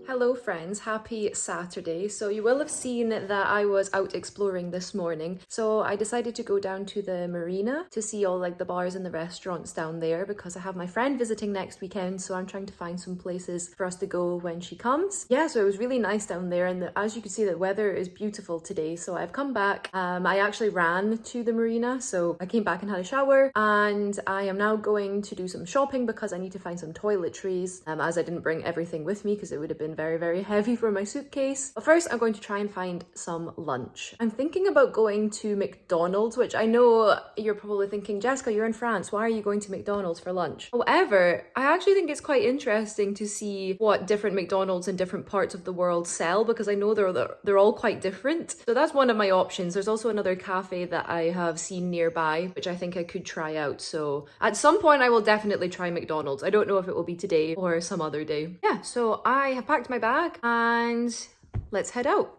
Hello friends, happy Saturday. So you will have seen that I was out exploring this morning. So I decided to go down to the marina to see all like the bars and the restaurants down there because I have my friend visiting next weekend, so I'm trying to find some places for us to go when she comes. Yeah, so it was really nice down there, and as you can see, the weather is beautiful today. So I've come back. I actually ran to the marina, so I came back and had a shower, and I am now going to do some shopping because I need to find some toiletries, as I didn't bring everything with me because it would have been very heavy for my suitcase. But first I'm going to try and find some lunch. I'm thinking about going to McDonald's, which I know you're probably thinking, Jessica, you're in France, why are you going to McDonald's for lunch? However, I actually think it's quite interesting to see what different McDonald's in different parts of the world sell, because I know they're all quite different. So that's one of my options. There's also another cafe that I have seen nearby, which I think I could try out. So at some point I will definitely try McDonald's. I don't know if it will be today or some other day. Yeah, so I have packed my bag and let's head out.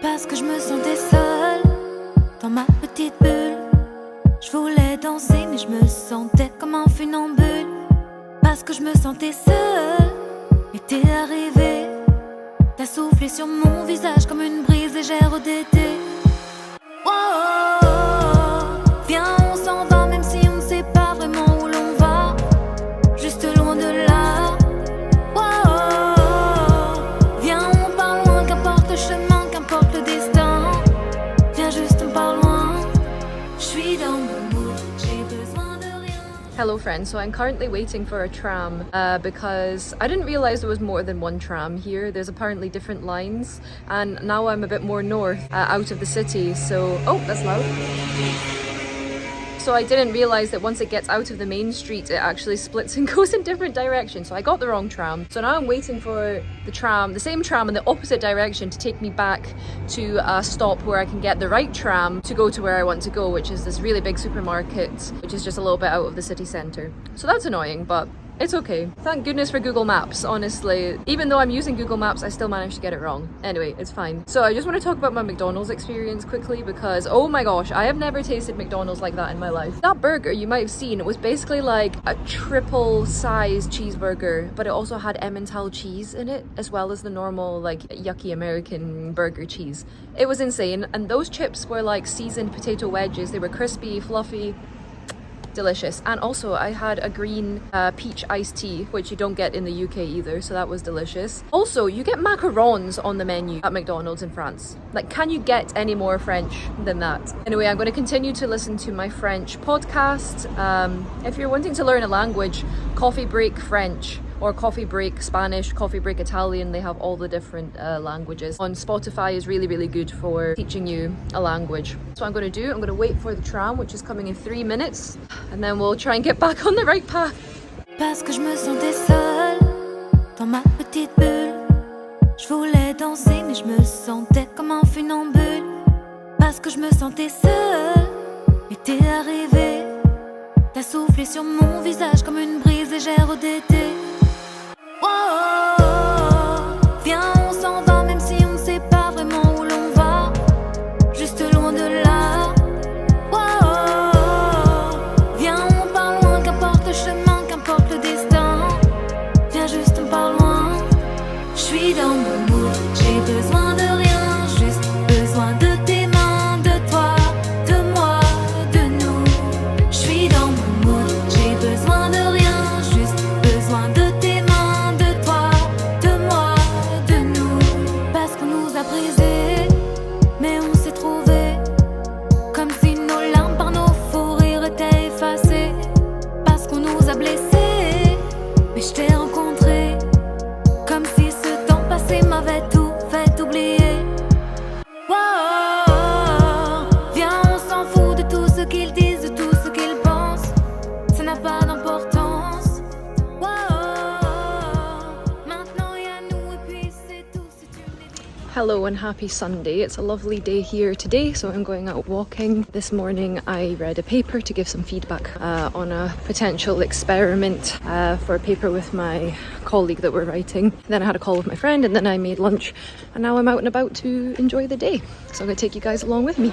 Parce que je me sentais seule dans ma petite bulle. Je voulais danser mais je me sentais comme un funambule. Parce que je me sentais seule et t'es arrivé. T'as soufflé sur mon visage comme une brise légère d'été. Oh, viens on s'en va même si on ne sait pas vraiment où l'on va. Juste loin de là. Oh, viens on part loin, qu'importe le chemin, qu'importe le destin. Viens juste on part loin. Je suis dans mon mood, j'ai besoin de rien. Hello friends, so I'm currently waiting for a tram because I didn't realize there was more than one tram here. There's apparently different lines, and now I'm a bit more north, out of the city, so oh, that's loud. So I didn't realize that once it gets out of the main street, it actually splits and goes in different directions. So I got the wrong tram. So now I'm waiting for the tram, the same tram in the opposite direction, to take me back to a stop where I can get the right tram to go to where I want to go, which is this really big supermarket, which is just a little bit out of the city centre. So that's annoying, but it's okay. Thank goodness for Google Maps, honestly. Even though I'm using Google Maps, I still managed to get it wrong. Anyway, it's fine. So I just want to talk about my McDonald's experience quickly because, oh my gosh, I have never tasted McDonald's like that in my life. That burger you might have seen, it was basically like a triple size cheeseburger, but it also had Emmental cheese in it, as well as the normal like yucky American burger cheese. It was insane, and those chips were like seasoned potato wedges. They were crispy, fluffy, delicious. And also I had a green peach iced tea, which you don't get in the UK either, so that was delicious. Also, you get macarons on the menu at McDonald's in France. Like, can you get any more French than that? Anyway, I'm going to continue to listen to my French podcast. If you're wanting to learn a language, Coffee Break French or Coffee Break Spanish, Coffee Break Italian, they have all the different languages. On Spotify is really good for teaching you a language. So I'm going to wait for the tram, which is coming in 3 minutes, and then we'll try and get back on the right path. Parce que je me sentais seule dans ma petite bulle. Je voulais danser mais je me sentais comme un funambule. Parce que je me sentais seule et t'es arrivé. T'as soufflé sur mon visage comme une brise légère d'été. Oh, viens on s'en va même si on ne sait pas vraiment où l'on va. Juste loin de là. Oh, viens on part loin, qu'importe le chemin, qu'importe le destin. Viens juste on part loin. Je suis dans mon mood, j'ai besoin de rien, juste besoin de tes mains, de toi, de moi, de nous. Je suis dans mon mood, j'ai besoin de rien, juste besoin de Hello and happy Sunday. It's a lovely day here today, so I'm going out walking. This morning I read a paper to give some feedback on a potential experiment for a paper with my colleague that we're writing. Then I had a call with my friend and then I made lunch and now I'm out and about to enjoy the day. So I'm going to take you guys along with me.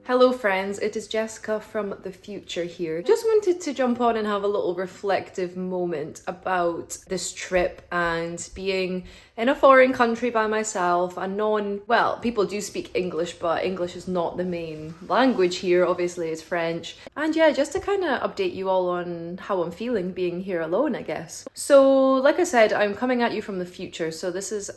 Hello friends, it is Jessica from the future here. Just wanted to jump on and have a little reflective moment about this trip and being in a foreign country by myself, well, people do speak English, but English is not the main language here, obviously it's French. And yeah, just to kind of update you all on how I'm feeling being here alone, I guess. So like I said, I'm coming at you from the future. So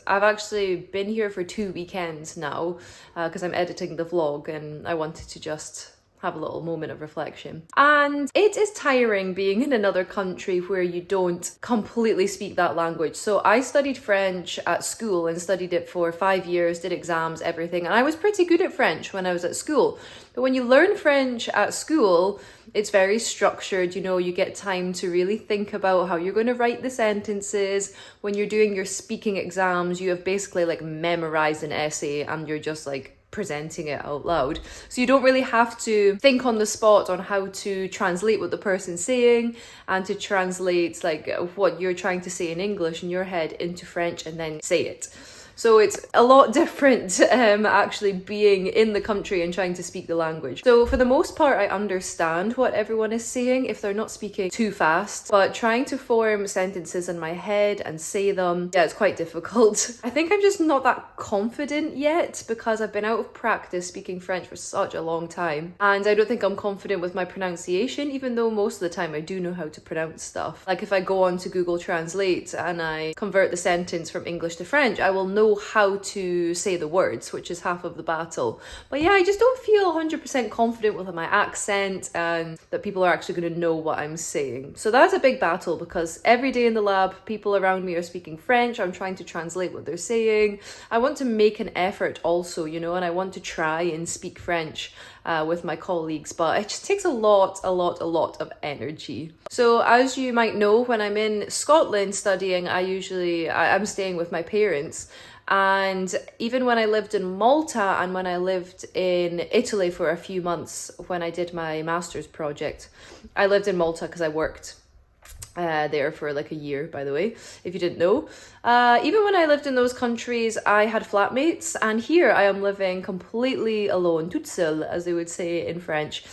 I've actually been here for 2 weekends now because I'm editing the vlog and I wanted to just have a little moment of reflection. And it is tiring being in another country where you don't completely speak that language. So I studied French at school and studied it for 5 years, did exams, everything. And I was pretty good at French when I was at school. But when you learn French at school, it's very structured, you get time to really think about how you're going to write the sentences. When you're doing your speaking exams, you have basically like memorized an essay and you're just like presenting it out loud. So you don't really have to think on the spot on how to translate what the person's saying and to translate like what you're trying to say in English in your head into French and then say it. So it's a lot different actually being in the country and trying to speak the language. So for the most part, I understand what everyone is saying if they're not speaking too fast, but trying to form sentences in my head and say them, yeah, it's quite difficult. I think I'm just not that confident yet because I've been out of practice speaking French for such a long time. And I don't think I'm confident with my pronunciation, even though most of the time I do know how to pronounce stuff. Like if I go on to Google Translate and I convert the sentence from English to French, I will know how to say the words, which is half of the battle. But yeah, I just don't feel 100% confident with my accent and that people are actually going to know what I'm saying. So that's a big battle because every day in the lab, people around me are speaking French. I'm trying to translate what they're saying. I want to make an effort also, and I want to try and speak French with my colleagues, but it just takes a lot of energy. So as you might know, when I'm in Scotland studying, I'm staying with my parents. And even when I lived in Malta and when I lived in Italy for a few months when I did my master's project, I lived in Malta because I worked there for like a year, by the way, if you didn't know. Even when I lived in those countries, I had flatmates, and here I am living completely alone, toute seule, as they would say in French.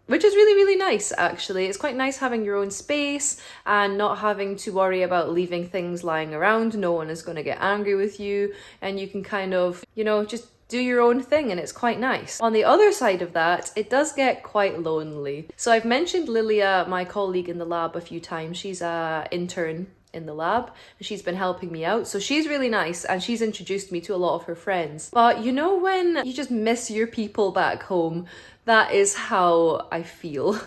Which is really nice, actually. It's quite nice having your own space and not having to worry about leaving things lying around. No one is going to get angry with you and you can kind of, just do your own thing, and it's quite nice. On the other side of that, it does get quite lonely. So I've mentioned Lilia, my colleague in the lab, a few times. She's an intern in the lab and she's been helping me out, so she's really nice and she's introduced me to a lot of her friends. But when you just miss your people back home, that is how I feel.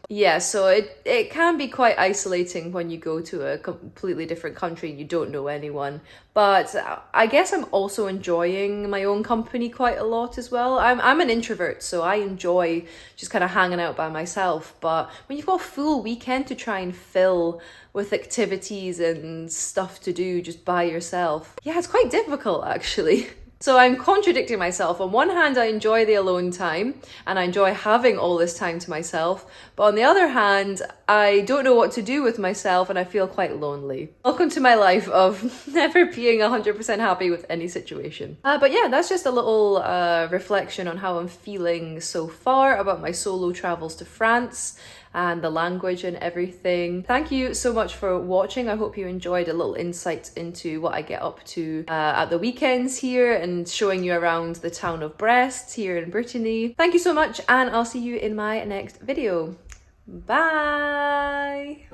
Yeah, so it can be quite isolating when you go to a completely different country and you don't know anyone. But I guess I'm also enjoying my own company quite a lot as well. I'm an introvert, so I enjoy just kind of hanging out by myself. But when you've got a full weekend to try and fill with activities and stuff to do just by yourself, yeah, it's quite difficult actually. So I'm contradicting myself. On one hand, I enjoy the alone time and I enjoy having all this time to myself. But on the other hand, I don't know what to do with myself and I feel quite lonely. Welcome to my life of never being 100% happy with any situation. But yeah, that's just a little reflection on how I'm feeling so far about my solo travels to France and the language and everything. Thank you so much for watching. I hope you enjoyed a little insight into what I get up to at the weekends here and showing you around the town of Brest here in Brittany. Thank you so much, and I'll see you in my next video. Bye!